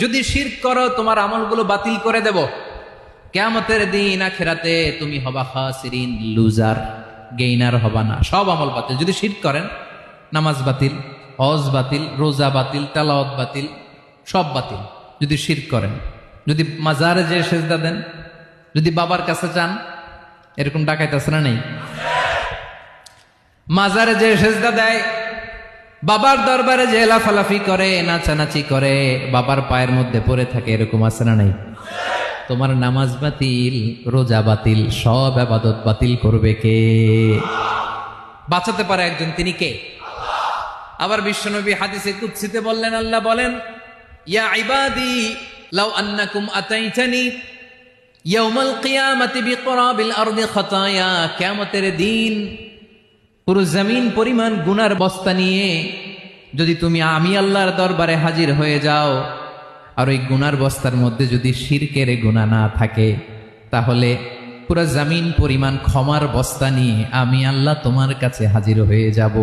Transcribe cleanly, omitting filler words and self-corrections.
যদি শিরক করো তোমার আমলগুলো বাতিল করে দেব। কিয়ামতের দিন আখিরাতে তুমি হবা খাসিরিন, লুজার, গেইনার হবা না, সব আমল বাতিল। যদি শিরক করেন, নামাজ বাতিল, হজ বাতিল, রোজা বাতিল, তেলাওয়াত বাতিল, সব বাতিল যদি শিরক করেন। যদি মাজারে যে সেজদা দেন, যদি বাবার কাছে চান, এরকম ডাকাইতে আছে না নেই? মাজারে যে সেজদা দেয়, বাবার দরবারে যে লাফালাফি করে, নাচানাচি করে, বাবার পায়ের মধ্যে পড়ে থাকে, এরকম আছে না নাই? তোমার নামাজ বাতিল, রোজা বাতিল, সব ইবাদত বাতিল করবে কে? বাঁচাতে পারে একজন, তিনি কে? আবার বিশ্বনবী হাদিসে কুদসিতে বললেন, আল্লাহ বলেন, ইয়া ইবাদি লাউ আন্নাকুম আতাইতানি ইয়াউমাল কিয়ামাতি বিকরাবিল আরদি খাতায়া, কিয়ামতের দিন পুরো জমিন পরিমাণ গুনার বস্তা নিয়ে যদি তুমি আমি আল্লাহর দরবারে হাজির হয়ে যাও, আর ওই গুনার বস্তার মধ্যে যদি শিরকের গুনাহ না থাকে, তাহলে পুরো জমিন পরিমাণ ক্ষমার বস্তা নিয়ে আমি আল্লাহ তোমার কাছে হাজির হয়ে যাব।